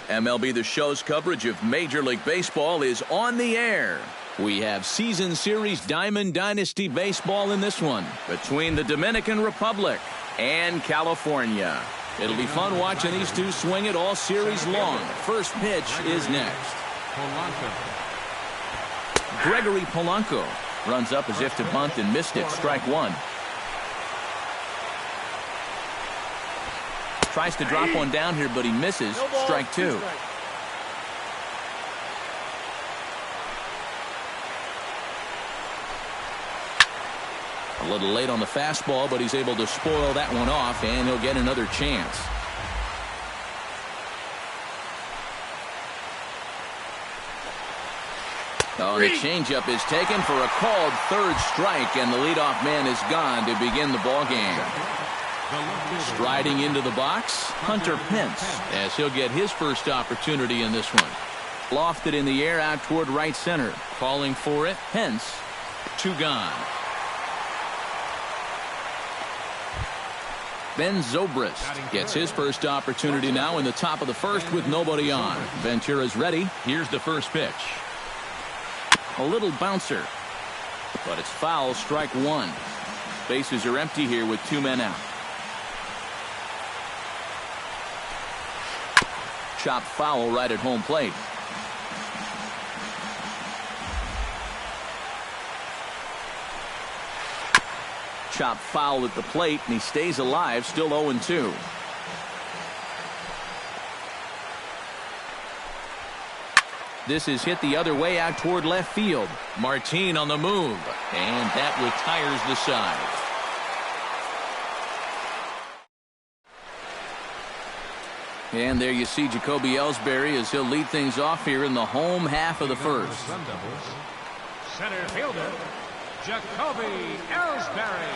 MLB The Show's coverage of Major League Baseball is on the air. We have Season Series Diamond Dynasty Baseball in this one between the Dominican Republic and California. It'll be fun watching these two swing it all series long. First pitch is next. Gregory Polanco runs up as if to bunt and missed it. Strike one. Tries to drop one down here, but he misses. Strike two. A little late on the fastball, but he's able to spoil that one off, and he'll get another chance. Oh, the changeup is taken for a called third strike, and the leadoff man is gone to begin the ball game. Striding into the box, Hunter Pence, as he'll get his first opportunity in this one. Lofted in the air out toward right center. Calling for it, Pence. Two gone. Ben Zobrist gets his first opportunity now in the top of the first with nobody on. Ventura's ready. Here's the first pitch. A little bouncer, but it's foul. Strike one. Bases are empty here with two men out. Chopped foul right at home plate. Chopped foul at the plate, and he stays alive, still 0-2. This is hit the other way out toward left field. Martin on the move, and that retires the side. And there you see Jacoby Ellsbury as he'll lead things off here in the home half of the first. Center fielder, Jacoby Ellsbury.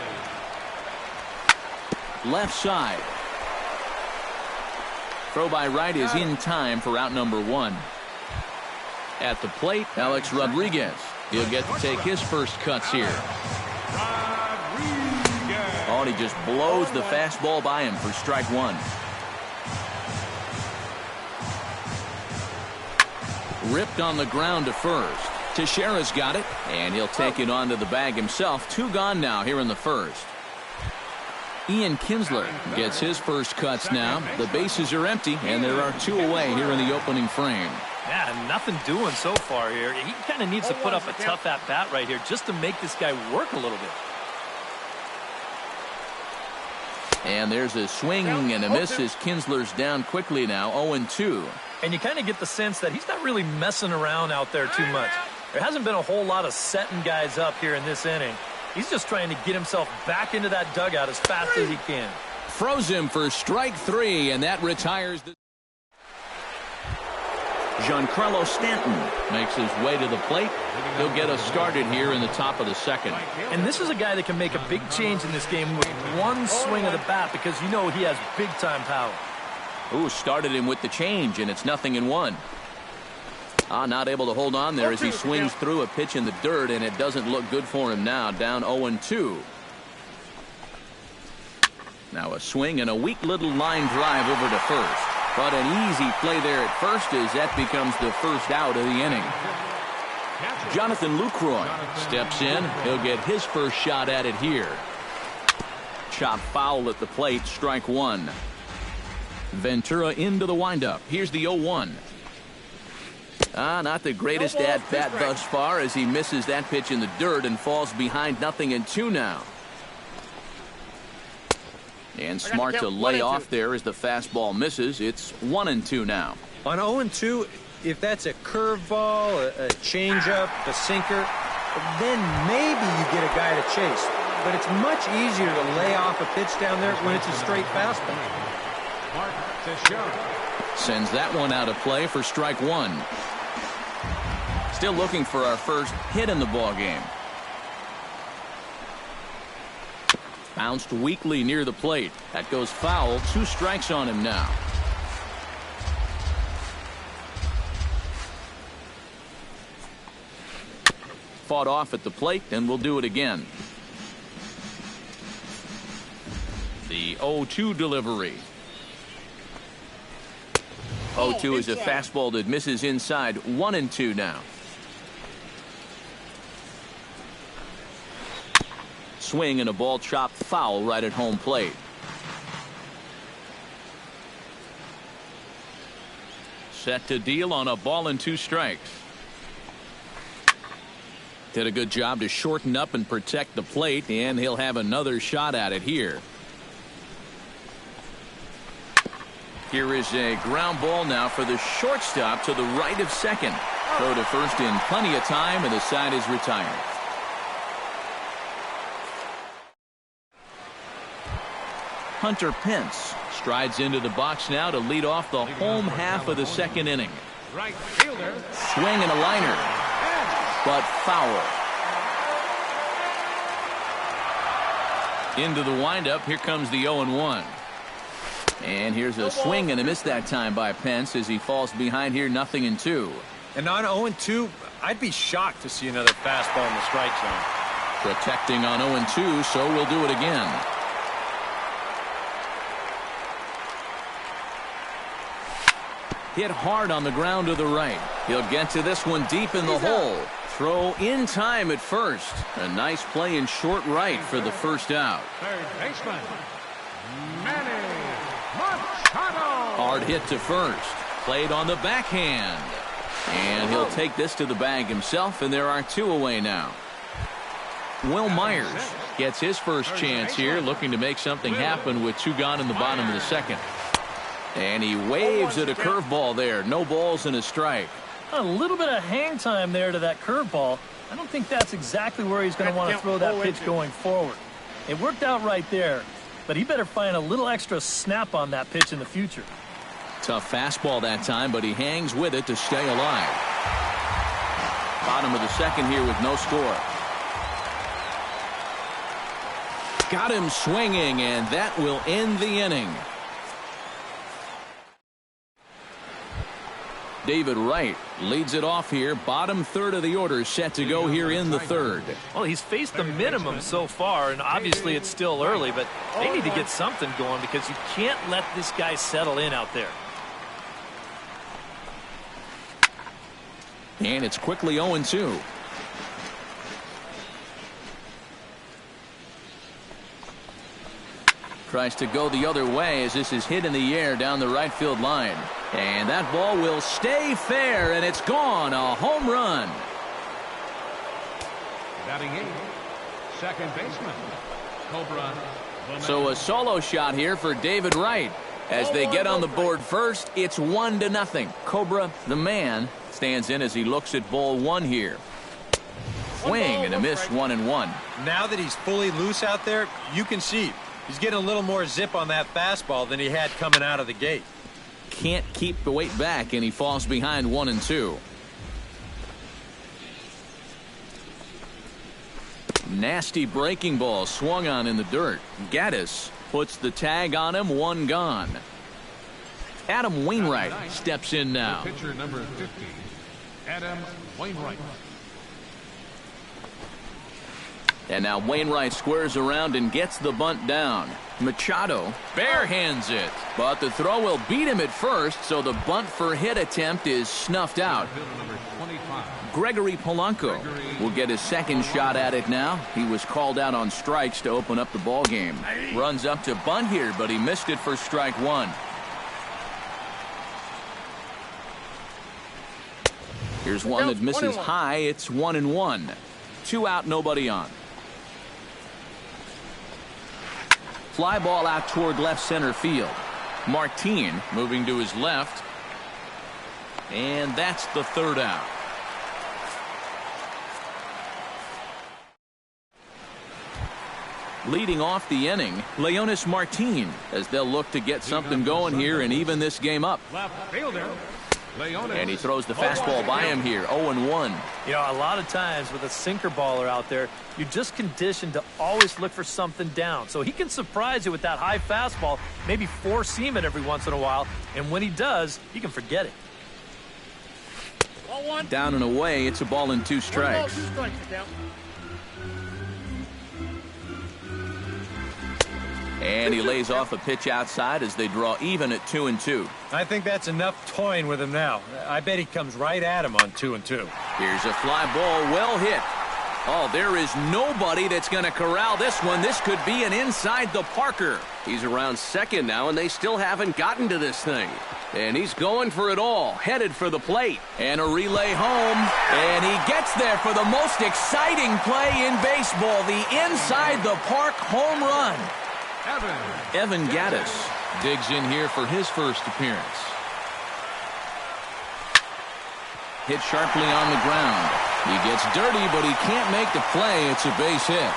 Left side. Throw by right is in time for out number one. At the plate, Alex Rodriguez. He'll get to take his first cuts here. Oh, and he just blows the fastball by him for strike one. Ripped on the ground to first. Teixeira's got it, and he'll take it onto the bag himself. Two gone now here in the first. Ian Kinsler gets his first cuts now. The bases are empty, and there are two away here in the opening frame. Yeah, nothing doing so far here. He kind of needs to put up a tough at-bat right here just to make this guy work a little bit. And there's a swing and a miss as Kinsler's down quickly now, 0-2. And you kind of get the sense that he's not really messing around out there too much. There hasn't been a whole lot of setting guys up here in this inning. He's just trying to get himself back into that dugout as fast as he can. Froze him for strike three, and that retires the... Giancarlo Stanton makes his way to the plate. He'll get us started here in the top of the second. And this is a guy that can make a big change in this game with one swing of the bat because you know he has big-time power. Ooh, started him with the change, and it's 0-1. Not able to hold on there as he swings through a pitch in the dirt, and it doesn't look good for him now, down 0-2. Now a swing and a weak little line drive over to first. But an easy play there at first as that becomes the first out of the inning. Jonathan Lucroy steps in. He'll get his first shot at it here. Chopped foul at the plate, strike one. Ventura into the windup. Here's the 0-1. Not the greatest at-bat thus far as he misses that pitch in the dirt and falls behind 0-2 now. And smart to lay off there as the fastball misses. It's 1-2 now. On 0-2, if that's a curveball, a changeup, a sinker, then maybe you get a guy to chase. But it's much easier to lay off a pitch down there when it's a straight fastball. Sends that one out of play for strike one. Still looking for our first hit in the ball game. Bounced weakly near the plate. That goes foul. 2 strikes on him now. Fought off at the plate, and we'll do it again. The 0-2 delivery. 0-2 is a fastball that misses inside. 1-2 now. Swing and a ball chopped foul right at home plate. Set to deal on a ball and 2 strikes. Did a good job to shorten up and protect the plate, and he'll have another shot at it here. Here is a ground ball now for the shortstop to the right of second. Throw to first in plenty of time, and the side is retired. Hunter Pence strides into the box now to lead off the home half of the second inning. Right fielder. Swing and a liner, but foul. Into the windup. Here comes the 0-1. And here's a swing and a miss that time by Pence as he falls behind here, 0-2. And on 0-2, I'd be shocked to see another fastball in the strike zone. Protecting on 0-2, so we'll do it again. Hit hard on the ground to the right. He'll get to this one deep in the hole. Throw in time at first. A nice play in short right for the first out. Third baseman, Manny Machado. Hard hit to first. Played on the backhand. And he'll take this to the bag himself, and there are 2 away now. Will Myers gets his first chance here, looking to make something happen with 2 gone in the bottom of the second. And he waves at a curveball there. No balls and a strike. A little bit of hang time there to that curveball. I don't think that's exactly where he's going to want to throw that pitch going forward. It worked out right there, but he better find a little extra snap on that pitch in the future. Tough fastball that time, but he hangs with it to stay alive. Bottom of the second here with no score. Got him swinging, and that will end the inning. David Wright leads it off here. Bottom third of the order set to go here in the third. Well, he's faced the minimum so far, and obviously it's still early, but they need to get something going because you can't let this guy settle in out there. And it's quickly 0-2. Tries to go the other way as this is hit in the air down the right field line. And that ball will stay fair, and it's gone. A home run. Batting 8, second baseman, Cobra. So a solo shot here for David Wright. As they get on the board first, it's 1-0. Cobra, the man, stands in as he looks at ball 1 here. Swing and a miss, 1-1. Now that he's fully loose out there, you can see he's getting a little more zip on that fastball than he had coming out of the gate. Can't keep the weight back, and he falls behind 1-2. Nasty breaking ball swung on in the dirt. Gaddis puts the tag on him. 1 gone. Adam Wainwright steps in now. Pitcher number 50, Adam Wainwright. And now Wainwright squares around and gets the bunt down. Machado barehands it, but the throw will beat him at first, so the bunt for hit attempt is snuffed out. Gregory Polanco will get his second shot at it now. He was called out on strikes to open up the ball game. Runs up to bunt here, but he missed it for strike 1. Here's one that misses high. It's 1-1. 2 out, nobody on. Fly ball out toward left center field. Martin moving to his left. And that's the third out. Leading off the inning, Leonis Martin, as they'll look to get something going here and even this game up. Left fielder, Leonis. And he throws the fastball by him here, 0-1. You know, a lot of times with a sinker baller out there, you're just conditioned to always look for something down. So he can surprise you with that high fastball, maybe four-seam it every once in a while, and when he does, you can forget it. Down and away, it's a ball and 2 strikes. And he lays off a pitch outside as they draw even at 2-2. I think that's enough toying with him now. I bet he comes right at him on 2-2. Here's a fly ball, well hit. Oh, there is nobody that's going to corral this one. This could be an inside the Parker. He's around second now, and they still haven't gotten to this thing. And he's going for it all, headed for the plate. And a relay home, and he gets there for the most exciting play in baseball, the inside the park home run. Evan Gaddis digs in here for his first appearance. Hit sharply on the ground. He gets dirty, but he can't make the play. It's a base hit.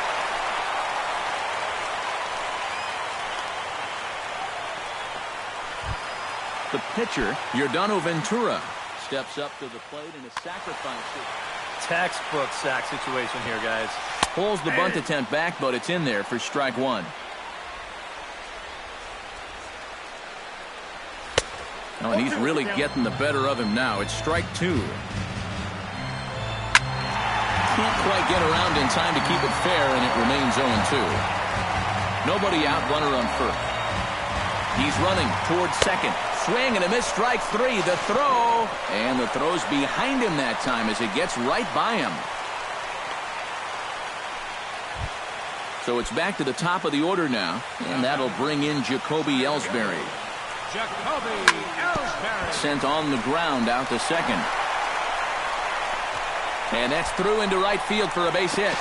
The pitcher, Yordano Ventura, steps up to the plate in a sacrifice. Textbook sack situation here, guys. Pulls the bunt attempt back, but it's in there for strike one. Oh, and he's really getting the better of him now. It's strike two. Can't quite get around in time to keep it fair, and it remains 0-2. Nobody out, runner on first. He's running towards second. Swing and a miss, strike three. The throw, and the throw's behind him that time as it gets right by him. So it's back to the top of the order now, and that'll bring in Jacoby Ellsbury. Sent on the ground out to second. And that's through into right field for a base hit.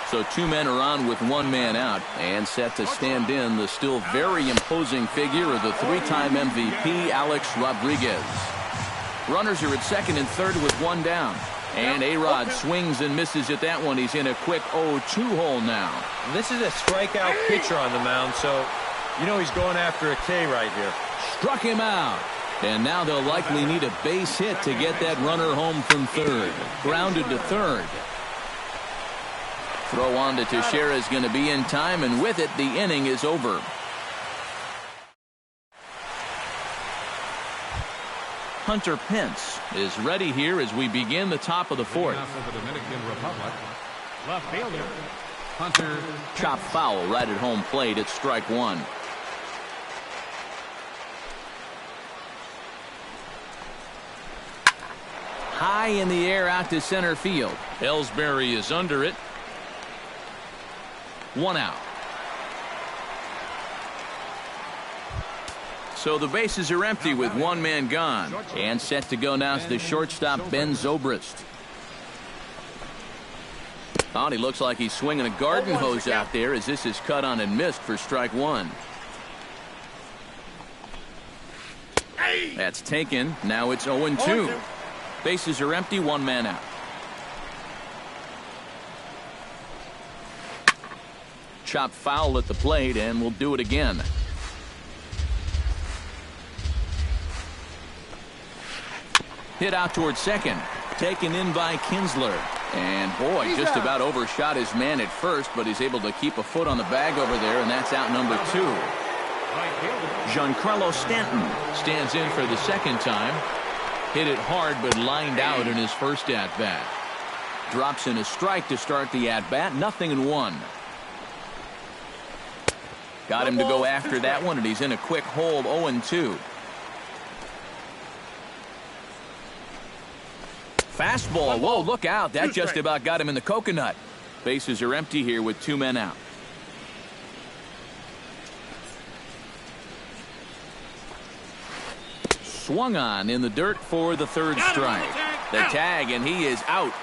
So two men are on with one man out, and set to stand in the still very imposing figure of the three-time MVP, Alex Rodriguez. Runners are at second and third with one down. And A-Rod swings and misses at that one. He's in a quick 0-2 hole now. This is a strikeout pitcher on the mound, so you know he's going after a K right here. Struck him out. And now they'll likely need a base hit to get that runner home from third. Grounded to third. Throw on to Teixeira is going to be in time, and with it, the inning is over. Hunter Pence is ready here as we begin the top of the fourth. For the Dominican Republic, left fielder Hunter. Chop foul right at home plate at strike one. High in the air out to center field. Ellsbury is under it. One out. So the bases are empty with one man gone. And set to go now is the shortstop, Ben Zobrist. Oh, and he looks like he's swinging a garden hose out there as this is cut on and missed for strike one. That's taken. Now it's 0-2. Bases are empty, one man out. Chop foul at the plate, and we'll do it again. Hit out towards second. Taken in by Kinsler. And boy, just about overshot his man at first, but he's able to keep a foot on the bag over there, and that's out number two. Giancarlo Stanton stands in for the second time. Hit it hard, but lined out in his first at-bat. Drops in a strike to start the at-bat. 0-1. Got him to go after that one, and he's in a quick hold. 0-2. Fastball. Whoa, look out. That just about got him in the coconut. Bases are empty here with two men out. Swung on in the dirt for the third strike. The tag, and he is out.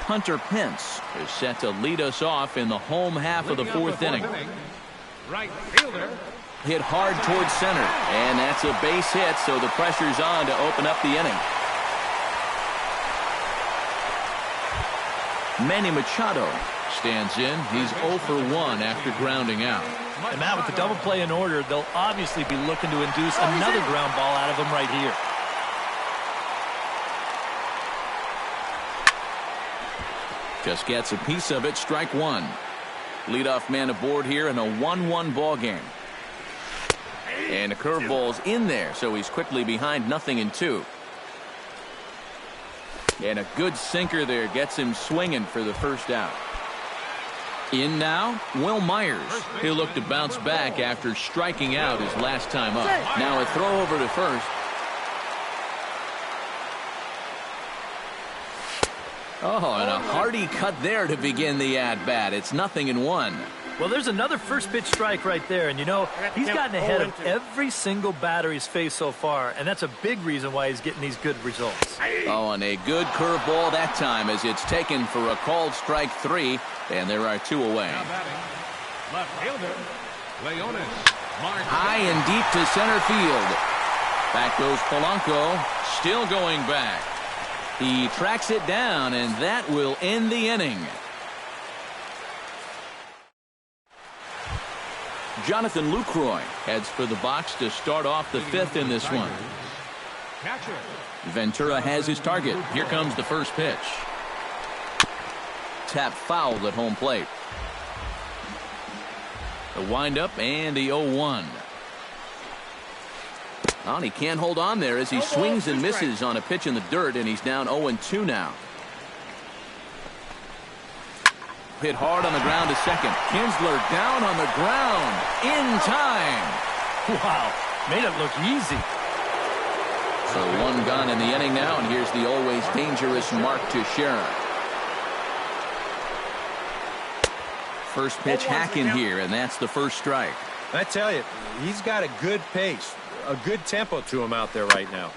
Hunter Pence is set to lead us off in the home half of the fourth inning. Right fielder. Hit hard towards center, and that's a base hit, so the pressure's on to open up the inning. Manny Machado stands in. He's 0 for 1 after grounding out. And Matt, with the double play in order, they'll obviously be looking to induce another ground ball out of him right here. Just gets a piece of it. Strike one. Leadoff man aboard here in a 1-1 ball game. And a curveball's in there, so he's quickly behind 0-2. And a good sinker there gets him swinging for the first out. In now, Will Myers. He'll look to bounce back after striking out his last time up. Now a throw over to first. Oh, and a hearty cut there to begin the at-bat. It's 0-1. Well, there's another first pitch strike right there. And, you know, he's gotten ahead of every single batter he's faced so far. And that's a big reason why he's getting these good results. Oh, and a good curveball that time as it's taken for a called strike 3. And there are 2 away. Left fielder, Leonis. High and deep to center field. Back goes Polanco. Still going back. He tracks it down, and that will end the inning. Jonathan Lucroy heads for the box to start off the 5th in this one. Ventura has his target. Here comes the first pitch. Tap fouled at home plate. The windup and the 0-1. Oh, and he can't hold on there as he swings and misses on a pitch in the dirt, and he's down 0-2 now. Hit hard on the ground to second. Kinsler down on the ground in time. Wow, made it look easy. So 1 gone in the inning now, and here's the always dangerous Mark Teixeira. First pitch hack in here, and that's the first strike. I tell you, he's got a good pace, a good tempo to him out there right now.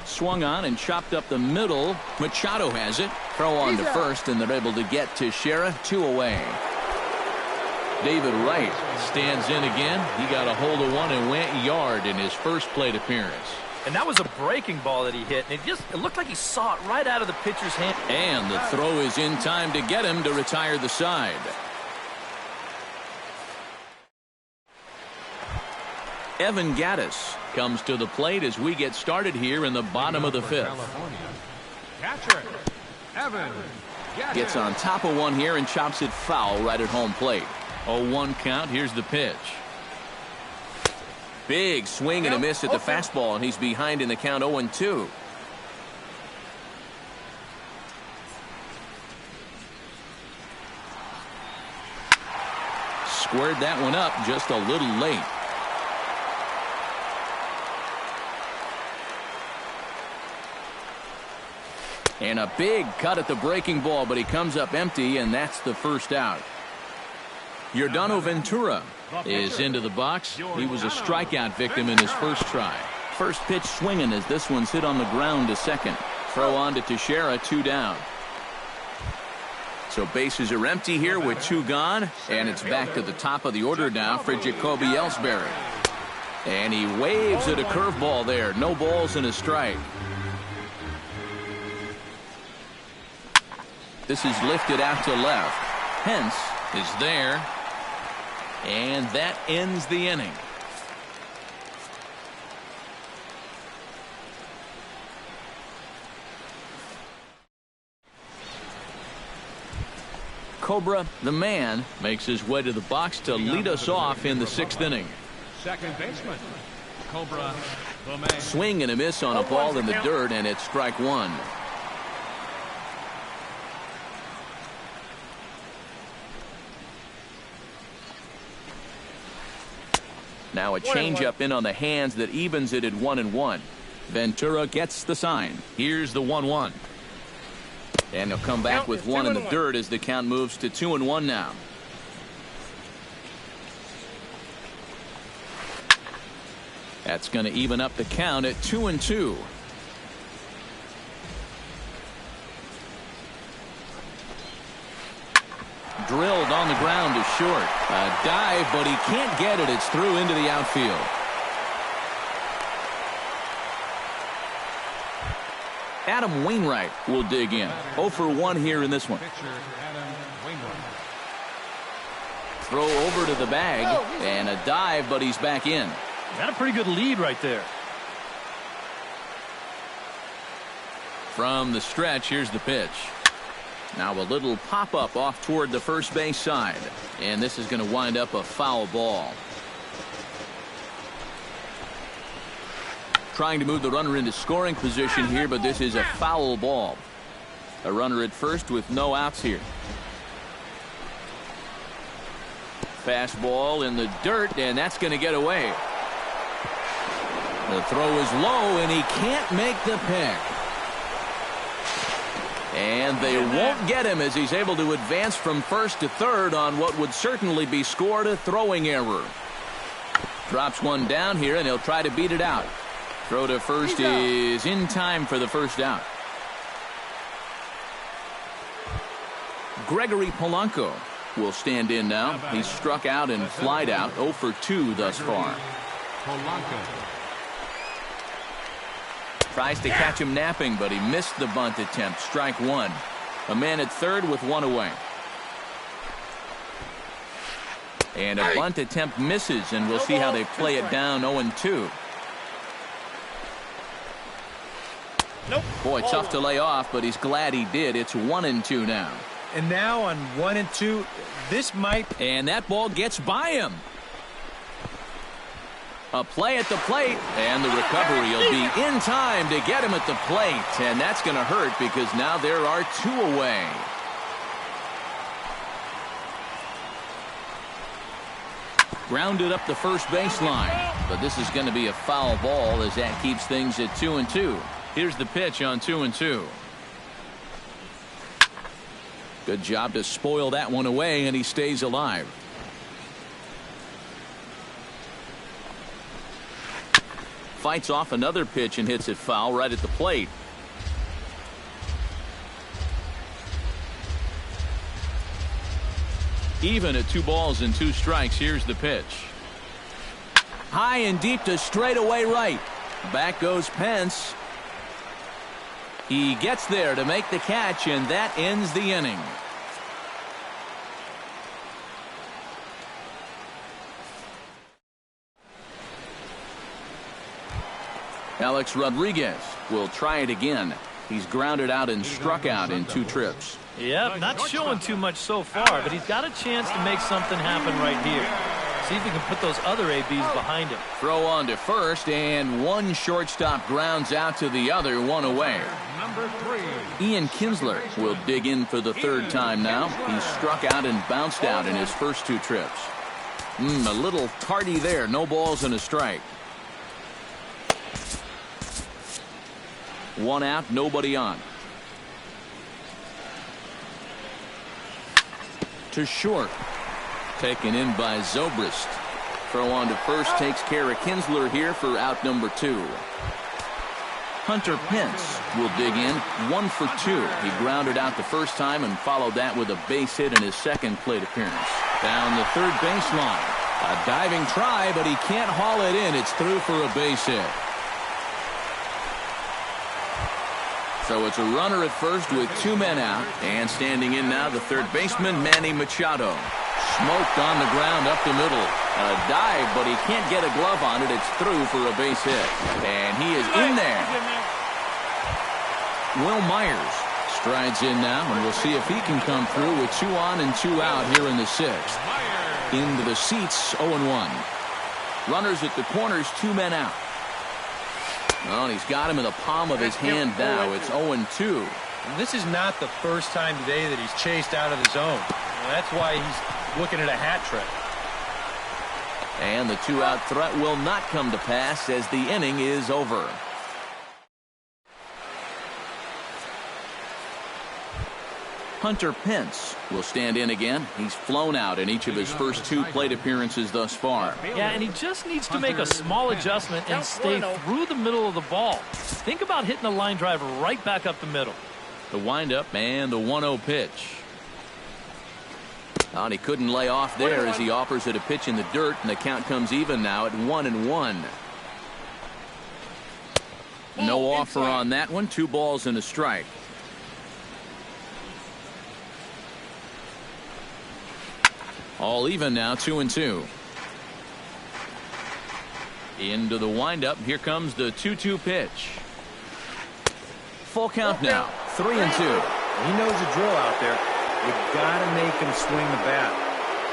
Swung on and chopped up the middle. Machado has it. Throw on to first, and they're able to get Teixeira 2 away. David Wright stands in again. He got a hold of one and went yard in his first plate appearance. And that was a breaking ball that he hit, and it looked like he saw it right out of the pitcher's hand. And the throw is in time to get him to retire the side. Evan Gattis comes to the plate as we get started here in the bottom of the 5th. Catcher, Evan Gattis. Gets on top of one here and chops it foul right at home plate. 0-1 count. Here's the pitch. Big swing and a miss at the fastball, and he's behind in the count 0-2. Squared that one up just a little late. And a big cut at the breaking ball, but he comes up empty, and that's the first out. Yordano Ventura is into the box. He was a strikeout victim in his first try. First pitch swinging as this one's hit on the ground to second. Throw on to Teixeira, 2 down. So bases are empty here with 2 gone, and it's back to the top of the order now for Jacoby Ellsbury. And he waves at a curveball there. No balls and a strike. This is lifted out to left. Hence is there. And that ends the inning. Cobra, the man, makes his way to the box to lead us off in the 6th inning. Second baseman, Cobra, the man. Swing and a miss on a ball in the dirt, and it's strike 1. Now a changeup in on the hands that evens it at 1-1. Ventura gets the sign. Here's the 1-1. And he'll come back with 1 in the dirt as the count moves to 2-1 now. That's going to even up the count at 2-2. Drilled on the ground to short. A dive, but he can't get it. It's through into the outfield. Adam Wainwright will dig in. 0 for 1 here in this one. Throw over to the bag and a dive, but he's back in. Got a pretty good lead right there. From the stretch, here's the pitch. Now a little pop-up off toward the first base side. And this is going to wind up a foul ball. Trying to move the runner into scoring position here, but this is a foul ball. A runner at first with no outs here. Fastball in the dirt, and that's going to get away. The throw is low, and he can't make the pick. And they won't get him as he's able to advance from first to third on what would certainly be scored a throwing error. Drops one down here, and he'll try to beat it out. Throw to first is in time for the first out. Gregory Polanco will stand in now. He's struck out and flied out, 0 for 2 thus far. Tries to catch him napping, but he missed the bunt attempt. Strike one. A man at third with one away. And a bunt attempt misses, and we'll see how they play it down 0-2. Boy, tough to lay off, but he's glad he did. It's 1-2 now. And now on 1-2, this might... And that ball gets by him. A play at the plate, and the recovery will be in time to get him at the plate. And that's going to hurt because now there are 2 away. Grounded up the first baseline. But this is going to be a foul ball as that keeps things at 2-2. Here's the pitch on 2-2. Good job to spoil that one away, and he stays alive. Fights off another pitch and hits it foul right at the plate. Even at 2 balls and 2 strikes. Here's the pitch. High and deep to straightaway right. Back goes Pence. He gets there to make the catch, and that ends the inning. Alex Rodriguez will try it again. He's grounded out and struck out in 2 trips. Yep, not showing too much so far, but he's got a chance to make something happen right here. See if he can put those other ABs behind him. Throw on to first, and one shortstop grounds out to the other, 1 away. Number 3. Ian Kinsler will dig in for the 3rd time now. He's struck out and bounced out in his first 2 trips. A little tardy there. No balls and a strike. 1 out, nobody on. To short. Taken in by Zobrist. Throw on to first takes care of Kinsler here for out number 2. Hunter Pence will dig in, 1 for 2. He grounded out the first time and followed that with a base hit in his second plate appearance. Down the third baseline. A diving try, but he can't haul it in. It's through for a base hit. So it's a runner at first with 2 men out. And standing in now, the third baseman, Manny Machado. Smoked on the ground up the middle. A dive, but he can't get a glove on it. It's through for a base hit. And he is in there. Will Myers strides in now, and we'll see if he can come through with 2 on and 2 out here in the 6th. Into the seats, 0-1. Runners at the corners, 2 men out. Well, and he's got him in the palm of his hand now. It's 0-2. This is not the first time today that he's chased out of the zone. That's why he's looking at a hat trick. And the 2-out threat will not come to pass as the inning is over. Hunter Pence will stand in again. He's flown out in each of his first 2 plate appearances thus far. Yeah, and he just needs to make a small adjustment and stay through the middle of the ball. Think about hitting a line drive right back up the middle. The windup and the 1-0 pitch. And he couldn't lay off there as he offers it a pitch in the dirt, and the count comes even now at 1-1. No offer on that one. 2 balls and a strike. All even now, 2-2. Into the windup. Here comes the 2-2 pitch. Full count now. 3-2. He knows the drill out there. You've got to make him swing the bat.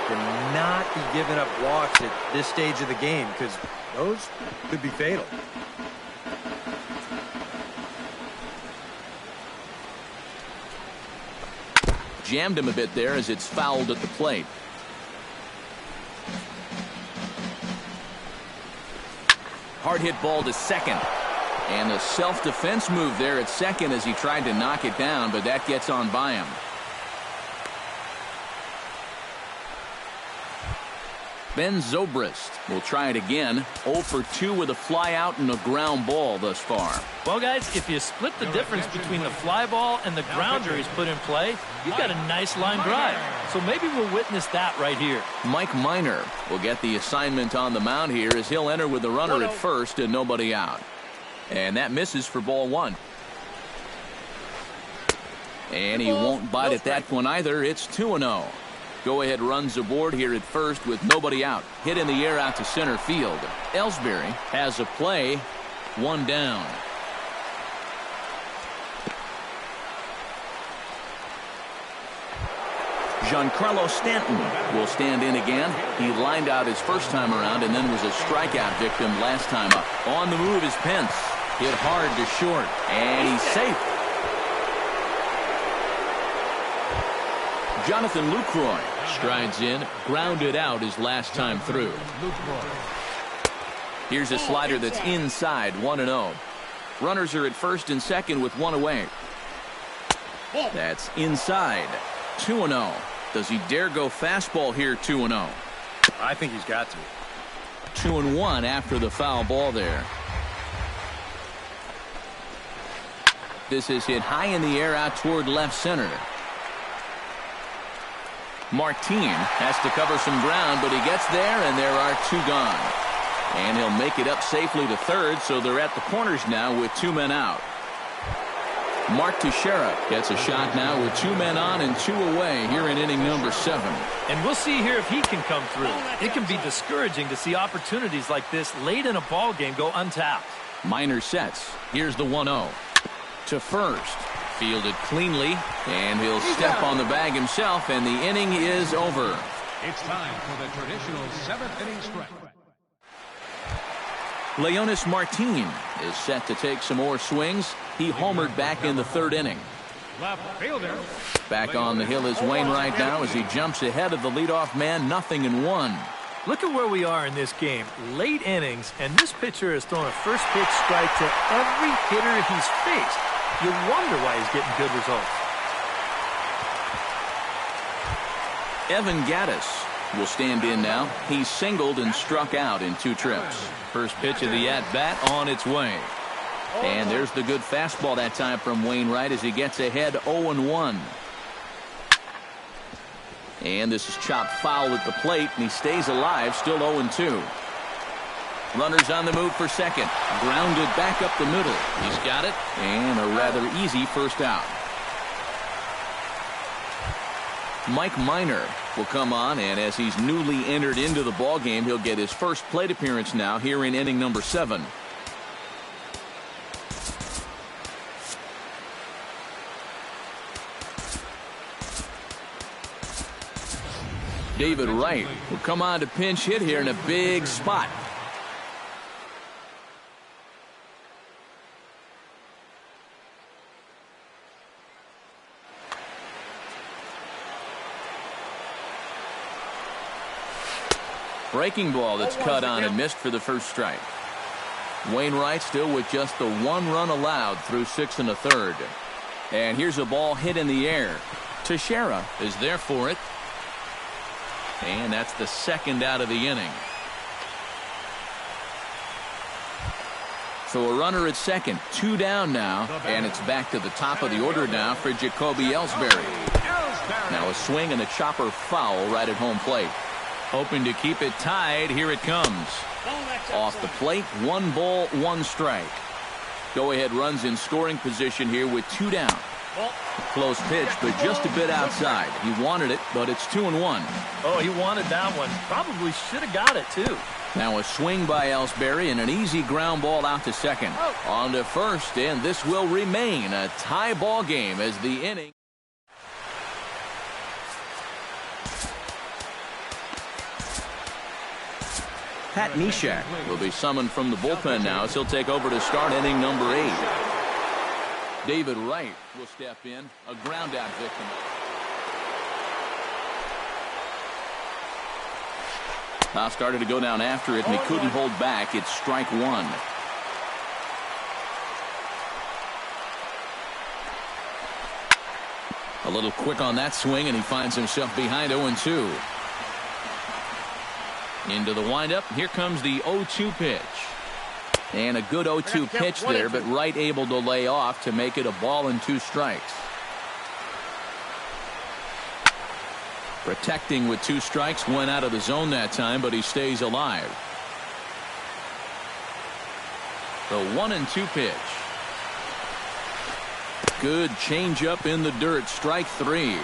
To not be giving up walks at this stage of the game, because those could be fatal. jammed him a bit there as it's fouled at the plate. Hard hit ball to second. And a self-defense move there at second as he tried to knock it down, but that gets on by him. Ben Zobrist will try it again. 0 for 2 with a fly out and a ground ball thus far. Well, guys, if you split the difference between the fly ball and the grounder he's put in play, you've got a nice line drive. So maybe we'll witness that right here. Mike Minor will get the assignment on the mound here as he'll enter with the runner at first and nobody out. And that misses for ball 1. And he won't bite at that one either. It's 2-0. Go-ahead runs aboard here at first with nobody out. Hit in the air out to center field. Ellsbury has a play. 1 down. Giancarlo Stanton will stand in again. He lined out his first time around and then was a strikeout victim last time up. On the move is Pence. Hit hard to short. And he's safe. Jonathan Lucroy strides in, grounded out his last time through. Here's a slider that's inside, 1-0. Runners are at first and second with 1 away. That's inside, 2-0. Does he dare go fastball here, 2-0? I think he's got to. 2-1 after the foul ball there. This is hit high in the air out toward left center. Martin has to cover some ground, but he gets there, and there are 2 gone. And he'll make it up safely to third, so they're at the corners now with 2 men out. Mark Teixeira gets a shot now with 2 men on and 2 away here in inning number 7. And we'll see here if he can come through. It can be discouraging to see opportunities like this late in a ball game go untapped. Minor sets. Here's the 1-0. To first. Fielded cleanly, and he'll step on the bag himself, and the inning is over. It's time for the traditional 7th inning stretch. Leonis Martin is set to take some more swings. He homered back in the 3rd inning. Left fielder. Back on the hill is Wainwright now as he jumps ahead of the leadoff man, 0-1. Look at where we are in this game. Late innings, and this pitcher has thrown a first pitch strike to every hitter he's faced. You wonder why he's getting good results. Evan Gattis will stand in now. He's singled and struck out in 2 trips. First pitch of the at-bat on its way. And there's the good fastball that time from Wainwright as he gets ahead 0-1. And this is chopped foul at the plate, and he stays alive, still 0-2. Runners on the move for second. Grounded back up the middle. He's got it. And a rather easy first out. Mike Minor will come on, and as he's newly entered into the ballgame, he'll get his first plate appearance now here in inning number 7. David Wright will come on to pinch hit here in a big spot. Breaking ball that's cut on and missed for the first strike. Wainwright still with just the 1 run allowed through 6 1/3. And here's a ball hit in the air. Teixeira is there for it. And that's the 2nd out of the inning. So a runner at second, 2 down now, and it's back to the top of the order now for Jacoby Ellsbury. Now a swing and a chopper foul right at home plate. Hoping to keep it tied. Here it comes. Off the plate, 1 ball, 1 strike. Go-ahead runs in scoring position here with 2 down. Close pitch, but just a bit outside. He wanted it, but it's 2-1. Oh, he wanted that one. Probably should have got it, too. Now a swing by Ellsbury and an easy ground ball out to second. On to first, and this will remain a tie ball game as the inning. Pat Neshek will be summoned from the bullpen now as he'll take over to start inning number 8. David Wright will step in, a ground out victim. Now started to go down after it, and he couldn't hold back. It's strike one. A little quick on that swing, and he finds himself behind 0-2. Into the windup. Here comes the 0-2 pitch. And a good 0-2 pitch there, but Wright able to lay off to make it a ball and 2 strikes. Protecting with 2 strikes, went out of the zone that time, but he stays alive. The 1-2 pitch. Good changeup in the dirt, strike 3.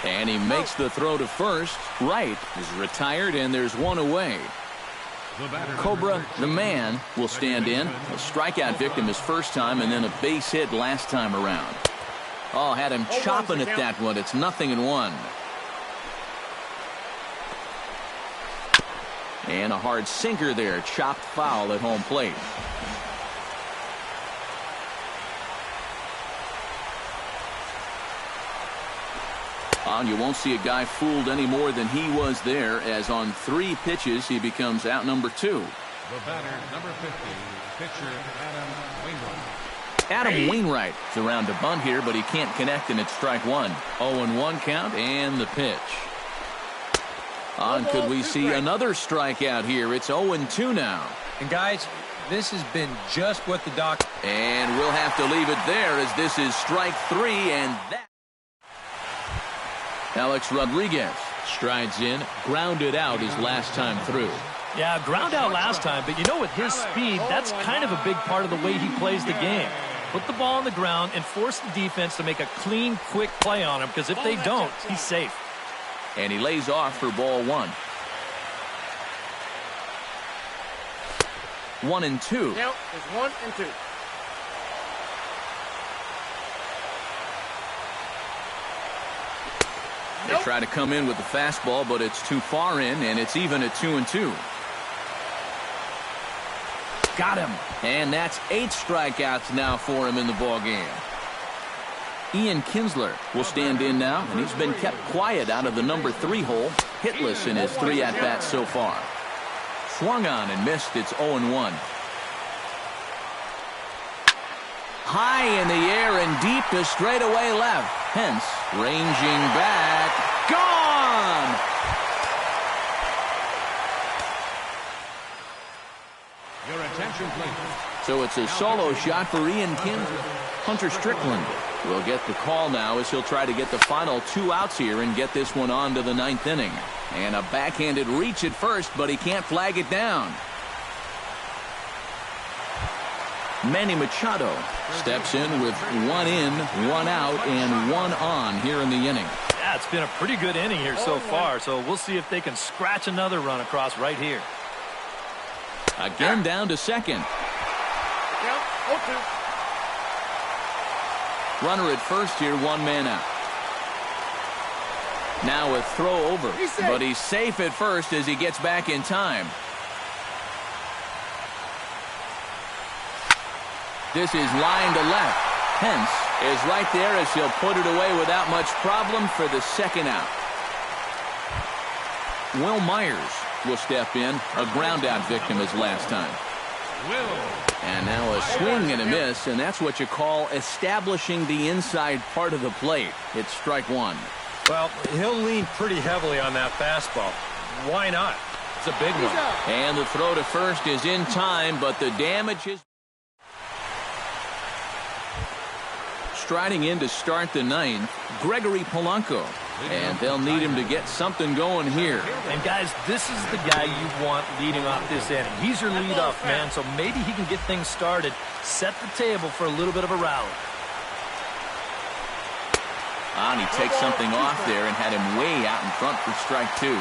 And he makes the throw to first. Wright is retired, and there's 1 away. Cobra, the man, will stand in. A strikeout victim his first time, and then a base hit last time around. Oh, had him chopping at that one. It's 0-1. And a hard sinker there, chopped foul at home plate. You won't see a guy fooled any more than he was there, as on 3 pitches he becomes out number 2. The batter, number 50, pitcher Adam Wainwright. Adam Wainwright is around to bunt here, but he can't connect, and it's strike 1. 0-1 count, and the pitch. Could we see another strikeout here? It's 0-2 now. And guys, this has been just what the doc. And we'll have to leave it there, as this is strike 3, and that. Alex Rodriguez strides in, grounded out his last time through. Yeah, ground out last time, but you know, with his speed, that's kind of a big part of the way he plays the game. Put the ball on the ground and force the defense to make a clean, quick play on him, because if they don't, he's safe. And he lays off for ball 1. 1-2. Now it's 1-2. They try to come in with the fastball, but it's too far in, and it's even at 2-2. Got him. And that's 8 strikeouts now for him in the ball game. Ian Kinsler will stand in now, and he's been kept quiet out of the number 3 hole, hitless in his 3 at-bats so far. Swung on and missed. It's 0-1. High in the air and deep to straightaway left. Hence, ranging back. Gone! Your attention, please. So it's a solo shot for Ian Kinsler. Hunter Strickland will get the call now, as he'll try to get the final 2 outs here and get this one on to the 9th inning. And a backhanded reach at first, but he can't flag it down. Manny Machado steps in with 1 in, 1 out, and 1 on here in the inning. Yeah, it's been a pretty good inning here so far, so we'll see if they can scratch another run across right here. Again down to second. Runner at first here, 1 man out. Now a throw over, but he's safe at first as he gets back in time. This is line to left. Hence is right there as he'll put it away without much problem for the 2nd out. Will Myers will step in, a ground out victim as last time. And now a swing and a miss, and that's what you call establishing the inside part of the plate. It's strike 1. Well, he'll lean pretty heavily on that fastball. Why not? It's a big one. And the throw to first is in time, but the damage is... Striding in to start the 9th, Gregory Polanco. And they'll need him to get something going here. And guys, this is the guy you want leading off this inning. He's your leadoff man, so maybe he can get things started, set the table for a little bit of a rally. And he takes something off there and had him way out in front for strike 2.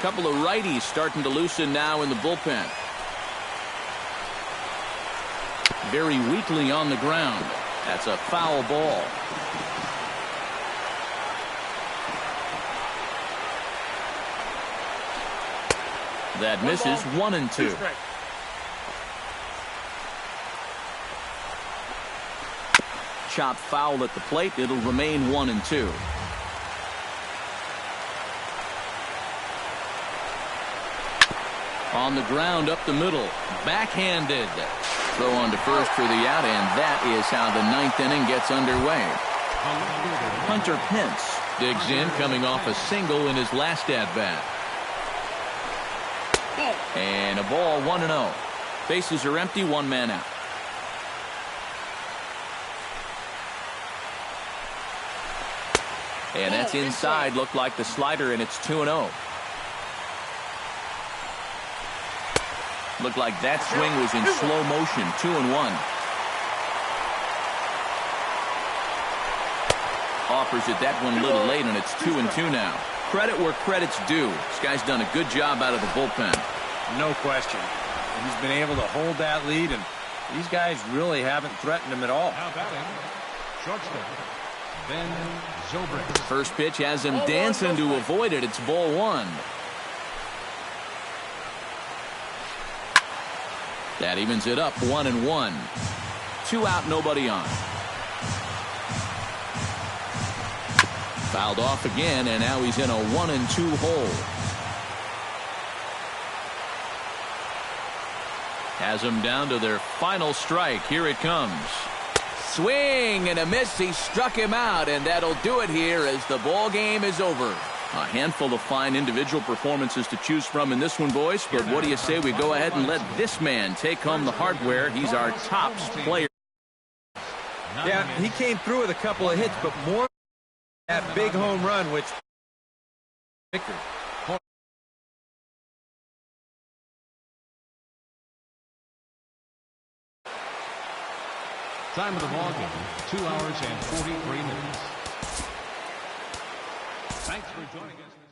Couple of righties starting to loosen now in the bullpen. Very weakly on the ground. That's a foul ball. That misses. 1-2. Chop foul at the plate. It'll remain 1-2. On the ground up the middle. Backhanded. Throw on to first for the out, and that is how the ninth inning gets underway. Hunter Pence digs in, coming off a single in his last at-bat. And a ball, 1-0. Bases are empty, one man out. And that's inside. Looked like the slider, and it's 2-0. Looked like that swing was in slow motion. 2-1. Offers it that one a little late, and it's 2-2 now. Credit where credit's due. This guy's done a good job out of the bullpen. No question. He's been able to hold that lead, and these guys really haven't threatened him at all. Now batting, shortstop, Ben Zobrist. First pitch has him dancing to avoid it. It's ball one. That evens it up, 1-1. 2 out, nobody on. Fouled off again, and now he's in a 1-2 hole. Has them down to their final strike. Here it comes. Swing and a miss. He struck him out, and that'll do it here as the ball game is over. A handful of fine individual performances to choose from in this one, boys. But what do you say we go ahead and let this man take home the hardware? He's our tops player. Yeah, he came through with a couple of hits, but more that big home run, which victory. Time of the ball game, 2 hours and 43 minutes. Thanks for joining us.